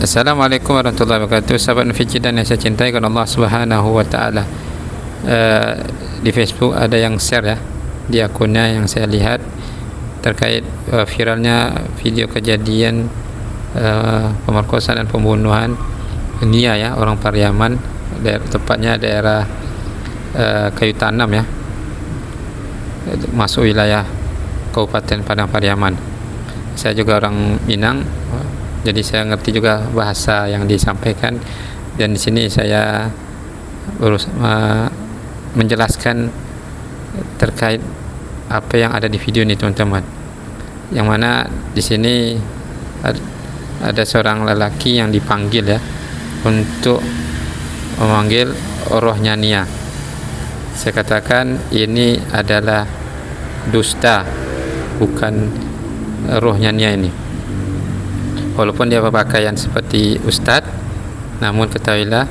Assalamualaikum warahmatullahi wabarakatuh. Sahabat Nufijidan yang saya cintai kan Allah Subhanahu wa taala. Di Facebook ada yang share ya di akunnya yang saya lihat terkait viralnya video kejadian pemerkosaan dan pembunuhan Nia ya, orang Pariaman, tepatnya daerah Kayu Tanam ya, masuk wilayah Kabupaten Padang Pariaman. Saya juga orang Minang, jadi saya ngerti juga bahasa yang disampaikan, dan di sini saya menjelaskan terkait apa yang ada di video ini teman-teman. Yang mana di sini ada seorang lelaki yang dipanggil ya untuk memanggil rohnya Nia. Saya katakan ini adalah dusta, bukan rohnya Nia ini. Walaupun dia berpakaian seperti ustadz, namun ketahuilah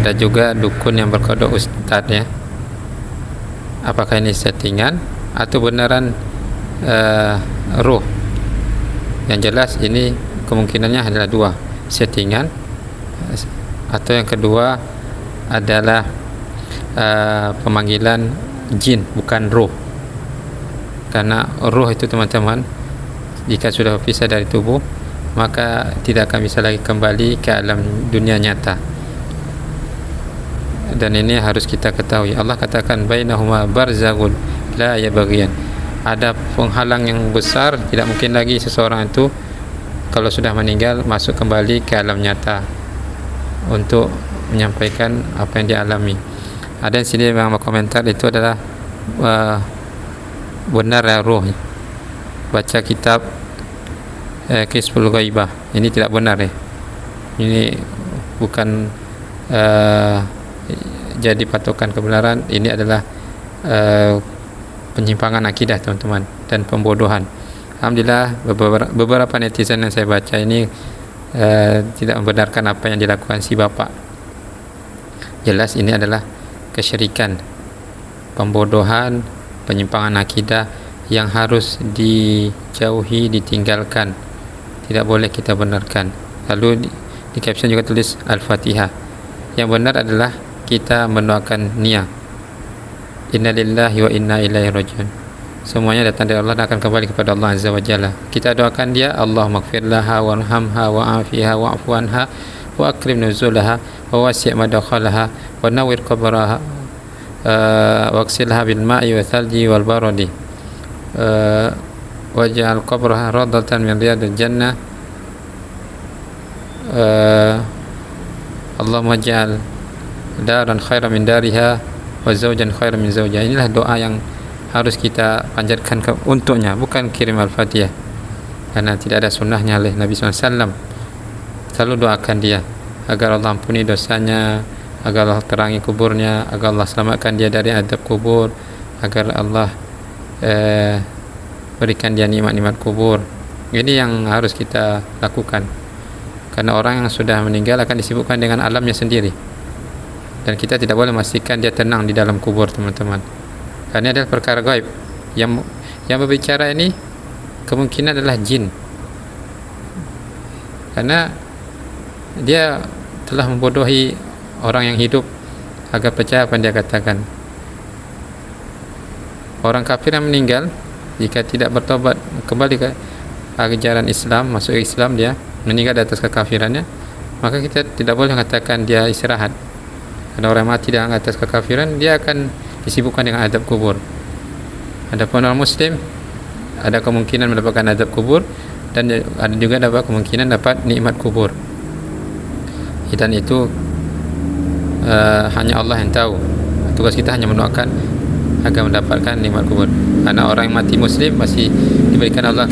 ada juga dukun yang berkodok ustadz ya. Apakah ini settingan atau beneran roh? Yang jelas ini kemungkinannya adalah dua, settingan atau yang kedua adalah pemanggilan jin, bukan roh. Karena roh itu teman-teman, jika sudah berpisah dari tubuh, maka tidak akan bisa lagi kembali ke alam dunia nyata. Dan ini harus kita ketahui. Allah katakan bainahuma barzakhun la yabghiyan. Ada penghalang yang besar, tidak mungkin lagi seseorang itu kalau sudah meninggal masuk kembali ke alam nyata untuk menyampaikan apa yang dialami. Ada yang sini yang berkomentar itu adalah benar ya roh. Baca kitab Kisful Ghaibah, ini tidak benar ya. Ini bukan jadi patokan kebenaran. Ini adalah penyimpangan akidah teman-teman dan pembodohan. Alhamdulillah beberapa netizen yang saya baca ini tidak membenarkan apa yang dilakukan si bapak. Jelas ini adalah kesyirikan, pembodohan, penyimpangan akidah yang harus dijauhi, ditinggalkan. Tidak boleh kita benarkan. Lalu di caption juga tulis Al-Fatihah. Yang benar adalah kita mendoakan Nia. Inna lillahi wa inna ilaihi rajiun. Semuanya datang dari Allah dan akan kembali kepada Allah Azza wa Jalla. Kita doakan dia, Allahumma ighfir laha warhamha wa'afiha wa'fu anha wa akrim nuzulaha wa wasi' madakhalaha wa nawwir qabraha waqsilha bil ma'i wa thalji wal baradi waj'al qabraha radatan min riyadil jannah. Allahumma ja'al daran khairan min dariha wa zawjan khairan min zawjiha. Inilah doa yang harus kita panjatkan untuknya, bukan kirim Al-Fatihah, karena tidak ada sunnahnya oleh Nabi SAW. Selalu doakan dia agar Allah ampuni dosanya, agar Allah terangi kuburnya, agar Allah selamatkan dia dari azab kubur, agar Allah berikan dia nikmat-nikmat kubur. Ini yang harus kita lakukan, karena orang yang sudah meninggal akan disibukkan dengan alamnya sendiri, dan kita tidak boleh memastikan dia tenang di dalam kubur teman-teman, karena adalah perkara gaib. Yang berbicara ini kemungkinan adalah jin, karena dia telah membodohi orang yang hidup agar percaya apa yang dia katakan. Orang kafir yang meninggal, jika tidak bertobat kembali ke ajaran Islam, masuk Islam, dia meninggal di atas kekafirannya, maka kita tidak boleh mengatakan dia istirahat. Karena orang mati di atas kekafiran, dia akan disibukkan dengan azab kubur. Adapun orang muslim ada kemungkinan mendapatkan azab kubur, dan ada juga dapat kemungkinan dapat nikmat kubur. Dan itu hanya Allah yang tahu. Tugas kita hanya mendoakan agar mendapatkan nikmat kubur. Karena orang yang mati muslim masih diberikan Allah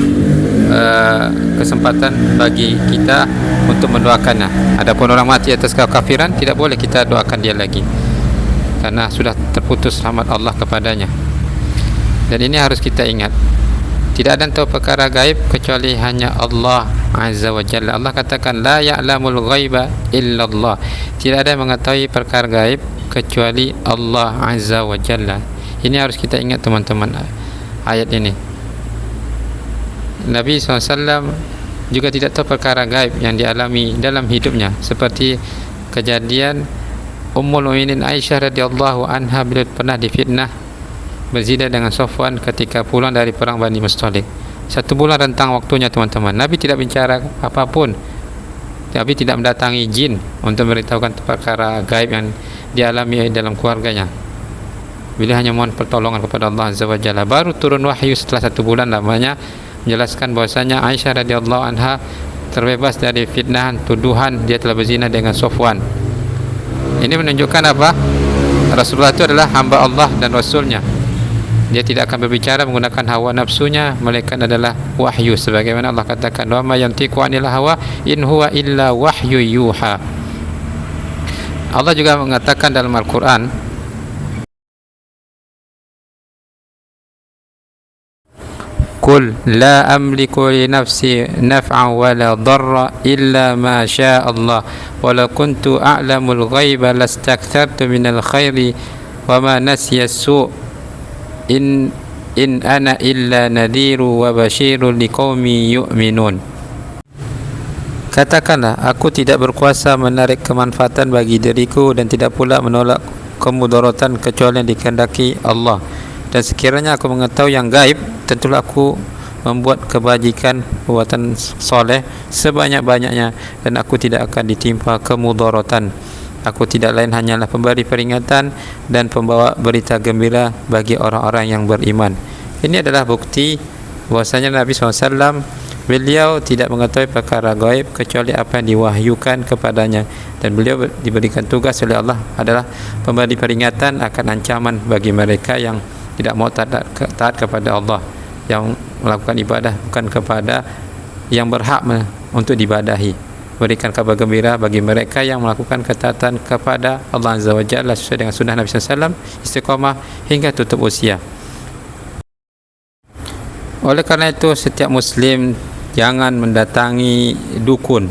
kesempatan bagi kita untuk mendoakannya. Adapun orang mati atas kekafiran, tidak boleh kita doakan dia lagi, karena sudah terputus rahmat Allah kepadanya. Dan ini harus kita ingat, tidak ada yang tahu perkara gaib kecuali hanya Allah Azza wa Jalla. Allah katakan la ya'lamul ghaiba illallah. Tidak ada yang mengetahui perkara gaib kecuali Allah Azza wa Jalla. Ini harus kita ingat teman-teman, ayat ini. Nabi SAW juga tidak tahu perkara gaib yang dialami dalam hidupnya, seperti kejadian Ummul Mukminin Aisyah radhiyallahu anha bila pernah difitnah berzina dengan Safwan ketika pulang dari perang Bani Mustalik. 1 bulan rentang waktunya teman-teman. Nabi tidak bicara apapun, Nabi tidak mendatangi jin untuk memberitahukan perkara gaib yang dialami dalam keluarganya. Beliau hanya mohon pertolongan kepada Allah Azza wa Jalla. Baru turun wahyu setelah 1 bulan lamanya menjelaskan bahwasanya Aisyah radhiyallahu anha terbebas dari fitnahan, tuduhan dia telah berzina dengan Safwan. Ini menunjukkan apa? Rasulullah itu adalah hamba Allah dan Rasulnya. Dia tidak akan berbicara menggunakan hawa nafsunya, melainkan adalah wahyu, sebagaimana Allah katakan, wa ma yantiqu 'anil hawa in huwa illa wahyu yuha. Allah juga mengatakan dalam Al-Quran, Qul la amliku li nafsi naf'an wa la darra illa ma syaa Allah wa la kuntu a'lamul ghaiba lastakthartu minal khairi wa ma nasiya su' in ana illa nadhiru wa basyirun liqaumi yu'minun. Katakanlah, aku tidak berkuasa menarik kemanfaatan bagi diriku dan tidak pula menolak kemudaratan kecuali yang dikehendaki Allah. Dan sekiranya aku mengetahui yang gaib, tentulah aku membuat kebajikan, perbuatan soleh sebanyak-banyaknya, dan aku tidak akan ditimpa kemudaratan. Aku tidak lain hanyalah pemberi peringatan dan pembawa berita gembira bagi orang-orang yang beriman. Ini adalah bukti bahwasanya Nabi SAW, beliau tidak mengetahui perkara gaib kecuali apa yang diwahyukan kepadanya, dan beliau diberikan tugas oleh Allah adalah pemberi peringatan akan ancaman bagi mereka yang tidak mau taat kepada Allah, yang melakukan ibadah bukan kepada yang berhak untuk diibadahi. Berikan kabar gembira bagi mereka yang melakukan ketaatan kepada Allah Azza wa Jalla sesuai dengan sunnah Nabi SAW, istiqamah hingga tutup usia. Oleh karena itu, setiap Muslim jangan mendatangi dukun,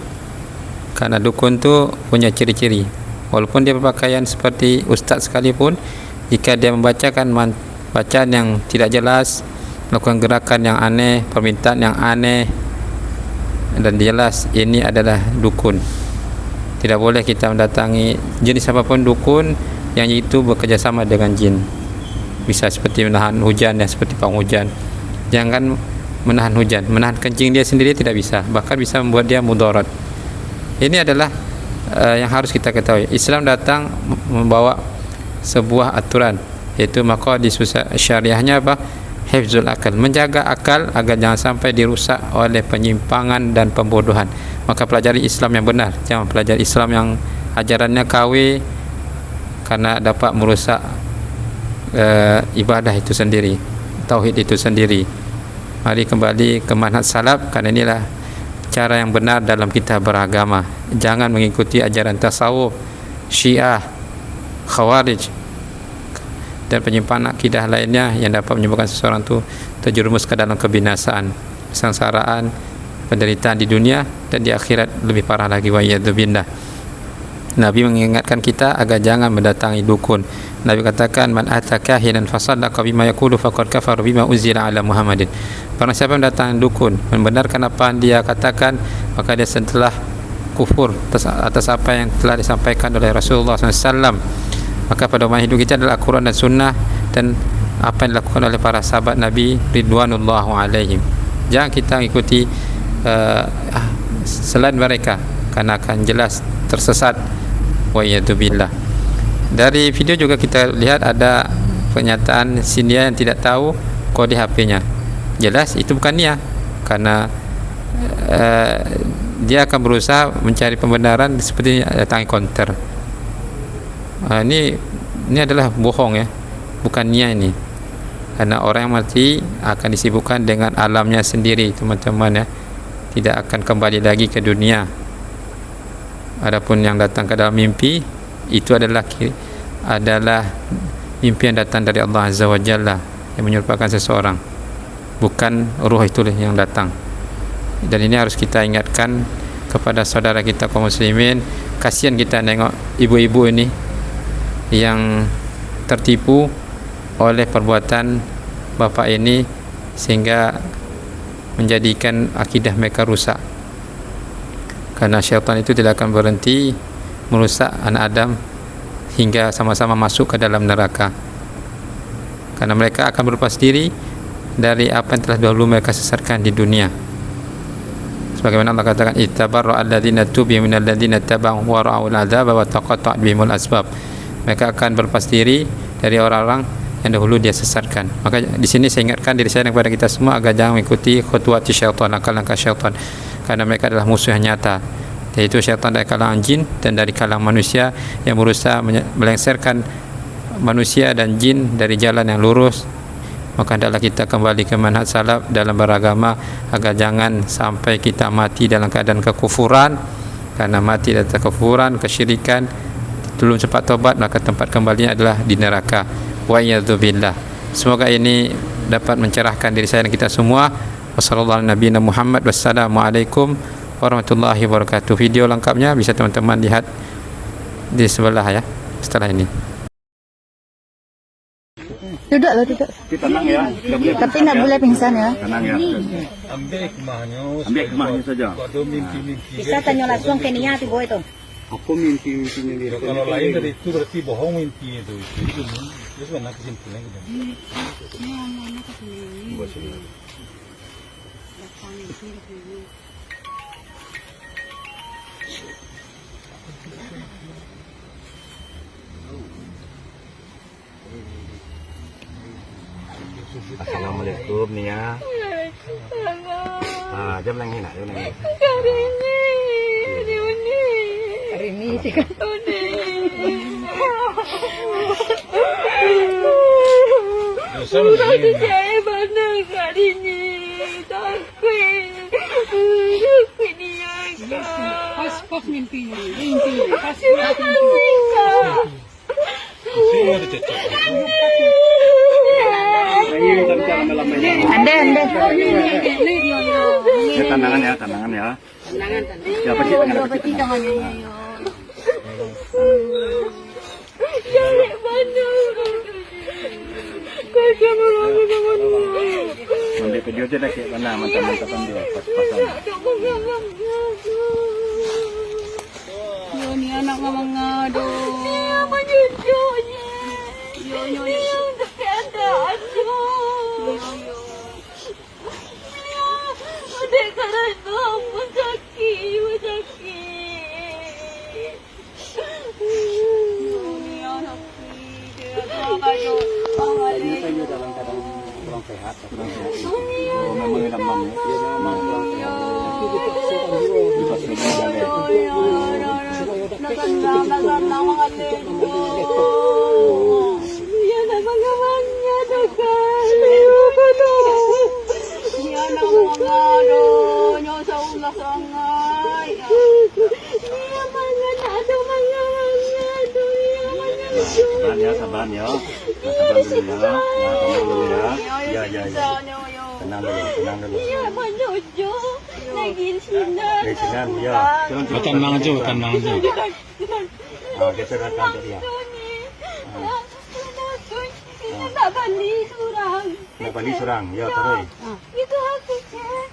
karena dukun tu punya ciri-ciri. Walaupun dia berpakaian seperti ustaz sekalipun, jika dia membacakan bacaan yang tidak jelas, melakukan gerakan yang aneh, permintaan yang aneh dan jelas, ini adalah dukun. Tidak boleh kita mendatangi jenis apapun dukun yang itu bekerjasama dengan jin. Bisa seperti menahan hujan, ya, seperti penghujan. Jangan menahan hujan, menahan kencing dia sendiri tidak bisa, bahkan bisa membuat dia mudarat. Ini adalah yang harus kita ketahui. Islam datang membawa sebuah aturan, yaitu maqasid syariahnya apa? Hifzul akal, menjaga akal agar jangan sampai dirusak oleh penyimpangan dan pembodohan. Maka pelajari Islam yang benar, jangan pelajari Islam yang ajarannya KW, karena dapat merusak ibadah itu sendiri, tauhid itu sendiri. Mari kembali ke manhaj salaf, karena inilah cara yang benar dalam kita beragama. Jangan mengikuti ajaran tasawuf, Syiah, Khawarij dan penyimpangan akidah lainnya yang dapat menyebabkan seseorang itu terjerumus ke dalam kebinasaan, kesengsaraan, penderitaan di dunia dan di akhirat lebih parah lagi, wa iyadzubillah. Nabi mengingatkan kita agar jangan mendatangi dukun. Nabi katakan, man ataka kahinan fasaddaqa bima yaqulu faqad kafara bima unzila ala Muhammadin. Barang siapa yang mendatangi dukun, membenarkan apa yang dia katakan, maka dia telah kufur atas apa yang telah disampaikan oleh Rasulullah SAW. Maka pada umumnya hidup kita adalah Al-Quran dan Sunnah, dan apa yang dilakukan oleh para sahabat Nabi ridwanullahu alaihim. Jangan kita ikuti selain mereka, karena akan jelas tersesat, wa iyadzubillah. Dari video juga kita lihat ada pernyataan Sindia yang tidak tahu kode HP-nya. Jelas itu bukan dia, karena dia akan berusaha mencari pembenaran seperti datangi konter. Ini adalah bohong, ya, bukan Nia ini, karena orang yang mati akan disibukkan dengan alamnya sendiri, teman-teman, ya, tidak akan kembali lagi ke dunia. Adapun yang datang ke dalam mimpi, itu adalah mimpi yang datang dari Allah Azza wa Jalla yang menyerupakan seseorang, bukan ruh itu yang datang. Dan ini harus kita ingatkan kepada saudara kita kaum muslimin. Kasihan kita tengok ibu-ibu ini yang tertipu oleh perbuatan bapak ini, sehingga menjadikan akidah mereka rusak. karena syaitan itu tidak akan berhenti merusak anak Adam hingga sama-sama masuk ke dalam neraka, karena mereka akan berlepas diri dari apa yang telah dahulu mereka sesatkan di dunia. Sebagaimana Allah katakan, ittabarra alladzina tubi'u minal ladzina taba'u wa ra'ul 'adzaba wa taqatta'at bihimul asbab. Mereka akan berlepas diri dari orang-orang yang dahulu dia sesatkan. Maka di sini saya ingatkan diri saya dan kepada kita semua agar jangan mengikuti khutuwati syaitan, langkah-langkah syaitan, karena mereka adalah musuh yang nyata, yaitu syaitan dari kalangan jin dan dari kalangan manusia yang berusaha melengsarkan manusia dan jin dari jalan yang lurus. Maka hendaklah kita kembali ke manhaj salaf dalam beragama agar jangan sampai kita mati dalam keadaan kekufuran, karena mati dalam kekufuran, kesyirikan, belum cepat tobat, maka tempat kembalinya adalah di neraka. Wa iyadzubillah. Semoga ini dapat mencerahkan diri saya dan kita semua. Wassalamualaikum warahmatullahi wabarakatuh. Video lengkapnya bisa teman-teman lihat di sebelah ya setelah ini. Duduk duduk. Tenang ya. Tapi nak boleh pingsan ya. Tenang ya. Ambil Kemahnya saja. Bisa tanya langsung ke Nia tu boy tu. Aku mimpi-mimpinya dia. Kalau lain dari itu berarti bohong mimpi itu. Itu sebenarnya kesimpulannya gitu. Assalamualaikum Nia. Jam lang hina, jam lang hina. Hari ni cakap. Saya mana kali ni takut dia pas mimpi pas Anda. Tandangan ya. Tandangan. Ya, peci tangannya. Cari mana? Kaya marami naman niya. Nanti video dia dah kayak mana mantap-mantapan dia pas-pasan. Yun, yan ang mga do. Niya manyudyo niya. Niya ang nakandaan niya. Niya, hindi ka na ito. Masakit. Niya, sakit. Kaya kayo, pangalit. Dalam keadaan kurang sehat. Memang demam ya. Dia memang kurang sehat. Sabar ya. Tenang dulu. Iya, menuju. Lagi sinar. Ya. tenang aja. Geser kantor dia. Nak balik surang. Ya, terus. Itu aku cek.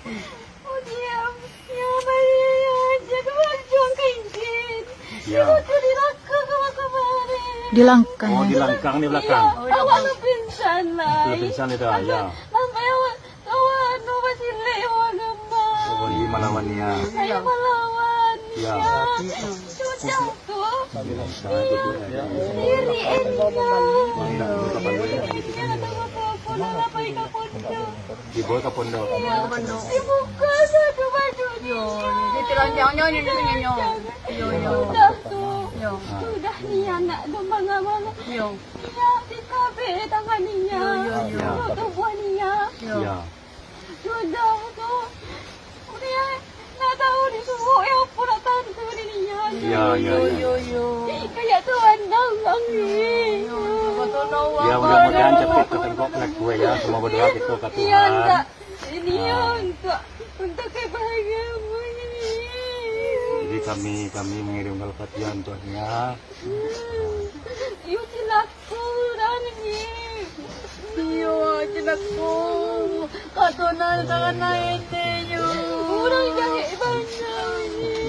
Oh diam. Ya balik aja. Berjuang kencing. Ya. Itu dilangkang kemarin. Dilangkang. Oh, di langkang di belakang. Awak kepinsan lah. Itu pingsan itu ya. Sampai awak masih lewat gambar. Oh, di melawan dia. Saya melawan. Ya. Sudah tuh. Diri Dibawa ke pondok. dibuka satu bajunya. Sudah tuh. Sudah nih anak mana. Ya, di kafe tangannya. Tubuh Nia. Ya. Sudah tuh. Dia nggak tahu disuruh yang pura tante Nia. Ya. Kayak Tuhan nanggung nih. Ya, mudah-mudahan cepat ketemu anak gue ya. Semua berdoa gitu ke Iya Tuhan. enggak. Ini ya untuk kebahagiaanmu ini. Jadi kami mengirimkan Al-Fatihah untuknya. Yuk cilakku dan ini. Iya cilakku. Katunan sangat naik deh. Orang jahit banyak ini.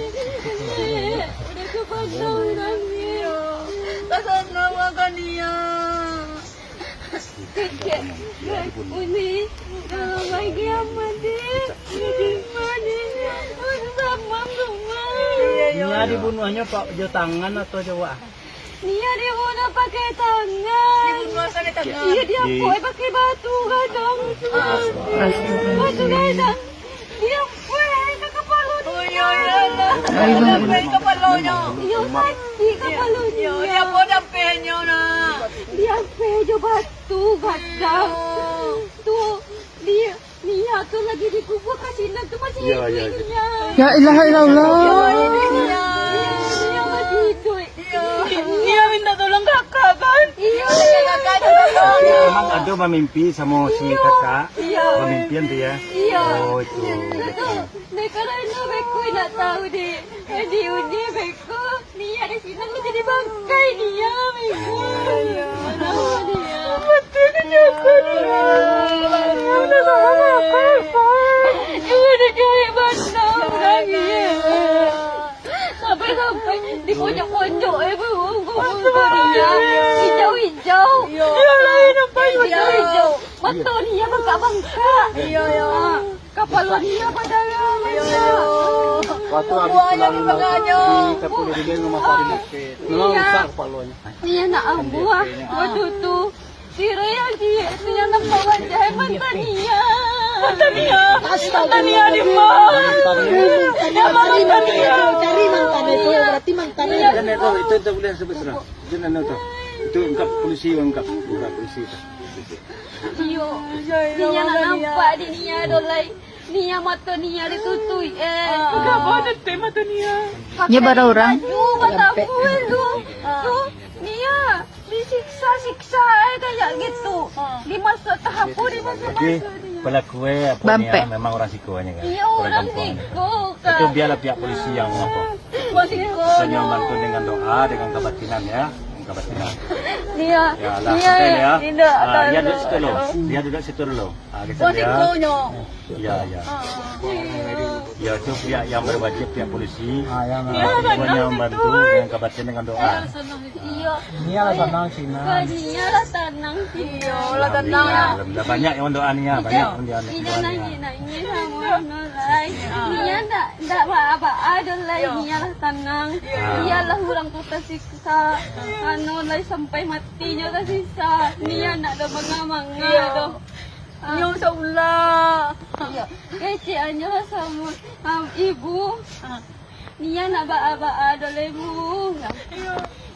Kecek. Ini. Bagi amat deh. Jadi mana? Sama semua. Nia dibunuhnya Pak jo tangan atau Jawa? Nia dibunuh pakai tangan. Dibunuh pakai tangan. Iya dia pakai batu gadang. Batu gadang. Dia ke kepala. Oh iya iya. Sampai kepalanya. Iya mati kepalanya. Dia pun dampenya na. Dia pejo batu gadang. Tuh dia Nia tuh lagi dikubur kasinan tuh masih hidupnya. Ya ilaha illallah. Dia masih hidup. Dia minta tolong kakak kan? Iya, kakak tolong. Emang ada memimpi sama si kakak? Iya. Memimpian dia? Iya. Oh itu. Mereka lainnya beko nak tahu deh. Di uni beko, Nia di sini lu jadi bangkai dia beko. Mana dia? Betul kenapa dia? Udah salah apa? Udah kayak bandang lagi. Sampai di pojok-pojok dia hijau-hijau. Iya lain apa hijau-hijau. Betul dia bangka-bangka. Iya ya. Kapal dia padahal. Iya. Waktu habis pulang di Kapolri dia rumah Farid ke. Rusak kepalanya. Dia nak ambuah. Waktu tu Sira yang dia nampak wajah mantan dia. Mantan dia di mana? Dia mantan dia. Cari mantan itu berarti mantan dia. Dan itu boleh sebut serang. Jangan itu. Itu ungkap polisi ungkap polisi. Iyo, dia nak nampak di Nia dolai. Nia mata Nia ditutup. Kenapa ada tema tu Nia? Dia baru orang. Mata aku tu. Nia disiksa-siksa kayak gitu. Dimasuk tahap Jadi pelaku apa Bampe. Nia memang orang sikonya kan. Iya orang kampung. siko Itu kan. biarlah pihak polisi yang apa. Siko. Saya bantu dengan doa, dengan kebatinan ya. Kebatinan. Dia Ya lah, ya. tidak Dia duduk situ loh. Dia duduk situ dulu. Kita lihat. Ya, ya. Ya itu pihak yang berwajib pihak polisi. Yang membantu dengan kebatinan dengan doa. Iya. Nia lah tenang Cina. Dia lah tenang. Iya lah tenang. Alhamdulillah banyak yang doa Nia, banyak yang doa. Dia nangis sama nolai. Dia tak apa-apa dolai. Dia lah tenang. Dia lah orang tu tersiksa. Nolai sampai matinya tersisa. Dia nak ada manga-manga tu. Nyong saulah. Iya. Kecik hanya sama ibu. Nia nak ba-ba dolai bu.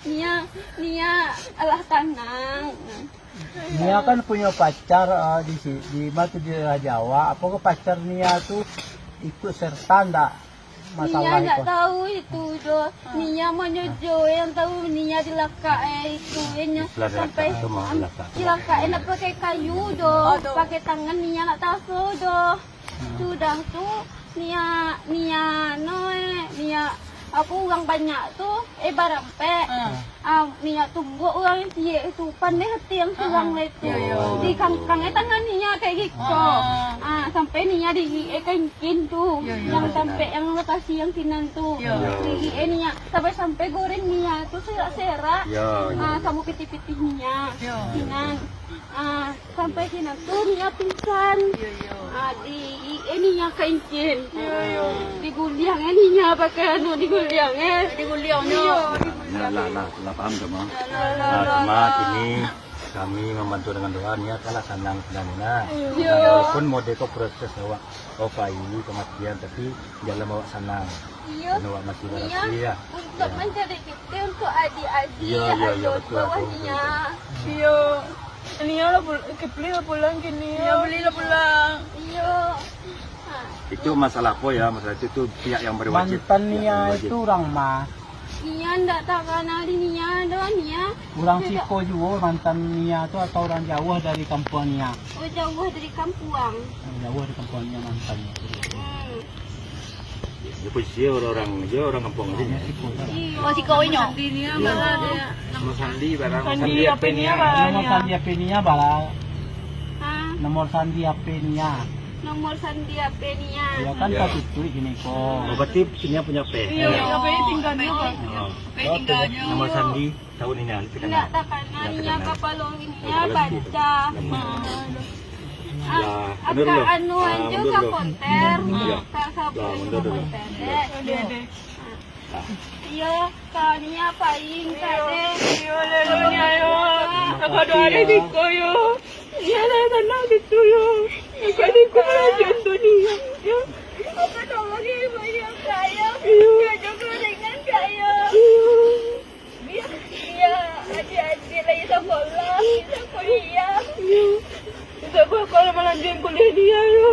Nia Allah tenang. Nia kan punya pacar di Batu di Jawa. Apakah pacar Nia tuh ikut serta ndak masalah Nia tak itu? tahu itu doh. Nia menyojo yang tahu Nia dilaka itu nya sampai dilaka nak pakai kayu doh. Pakai tangan Nia nak tahu doh. Sudah tuh Nia aku orang banyak tu barampe. Nia tunggu orang dia itu pandai hati yang kurang itu. Di kangkangnya tangan Nia kayak gitu. Sampai Nia di kain tu yang sampai yang lokasi yang sinan tu. Di Nia sampai goreng Nia tu serak-serak. Sama pitih-pitih Nia sinan. Sampai sinan tu Nia pingsan. Di Nia kain. Diguliang Nia pakai diguliangnya. Lah paham cuma. Cuma ini kami membantu dengan doa Nia kalah senang Nina. Walaupun mode kok proses awak ini kematian tapi dalam awak senang. Awak masih berhasil ya. Untuk mencari kita untuk adik-adik. Iya betul. Iya. Nia lah pulang gini. Iya belilah pulang. Iya. Itu masalah apa ya? Masalah itu pihak yang berwajib. Mantan Nia itu orang mah. Nia ndak tak kenal di Nia doang Nia. Orang Siko juga mantan Nia itu atau orang Jawa dari kampung Nia? Oh jauh dari kampuang. Jawa dari kampung Nia mantannya. Ya posisi orang kampung aja. Oh si kaunya. Di Nia malah dia. Nomor sandi barang. Sandi HP Nia bala. Nomor sandi HP Nia. Nomor sandi HP Nia. Ya kan tak itu gini kok. Berarti Nia punya P. Iya, HP tinggal Nama Sandi tahun ini kita Enggak kenal. tak kanan niya kapalongin niya baca. Aka anuan juga konter. Kasabun konter. Iya, kanya paling kade. Ako doare di ko yo. Iya na sana dito yo. Kadi ko na dunia. Apa lagi banyak kaya. Ya juga dengan kaya. Iya, adik-adik lagi sekolah, bisa kuliah. Bisa kalau melanjutkan kuliah dia yo.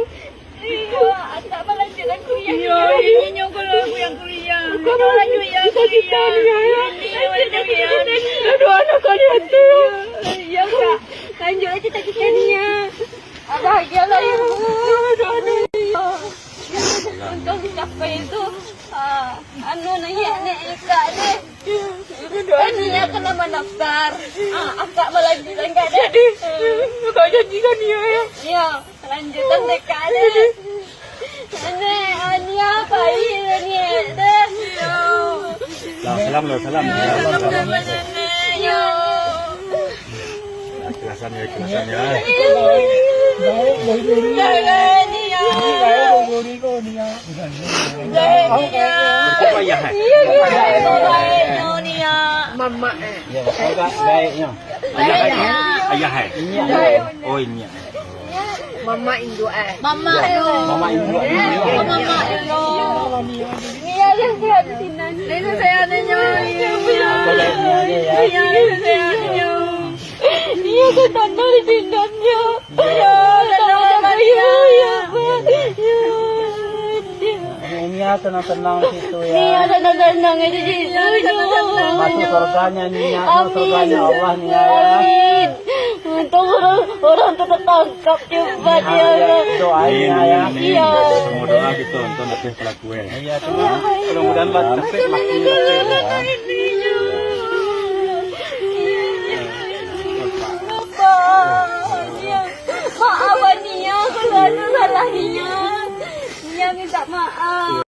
Iya, anda melanjutkan kuliah. Iya, ini kalau aku yang kuliah. Kalau laju ya kuliah. Aduh, anak kalian tuh. Iya, Kak. Lanjut cita-citanya. Bahagialah ibu. Untuk mencapai itu, anu nanya Ika deh. Niya kena mendaftar. Akak melanjutkan enggak ada. Kau janjikan dia ya? Iya, lanjutan TKD. Ania bayi Ania deh. Salam. Salam sama nenek. Yo. Kelasan ya. Jangan Nia. Apa ya? Nia. Mama Ya, agak baiknya. Ayah hai. Oh ini. Mama Indo Mama Elo. Mama Indo. Mama Elo. Nia yang sehat sinan. Ini sehatnya. Iya, sehatnya. Iya, ketanda di tindannya. Ya, ketanda dia. Nia tenang-tenang situ ya. Nia tenang-tenang di situ. Masuk surganya Nia, surganya Allah Nia ya. Amin. Untung orang tertangkap cepat ya. Doain ya. Iya. Semua doa gitu untuk lebih pelakuin. Iya, mudah-mudahan tapi makin Maaf Nia, kalau ada salah Nia. Nia minta maaf.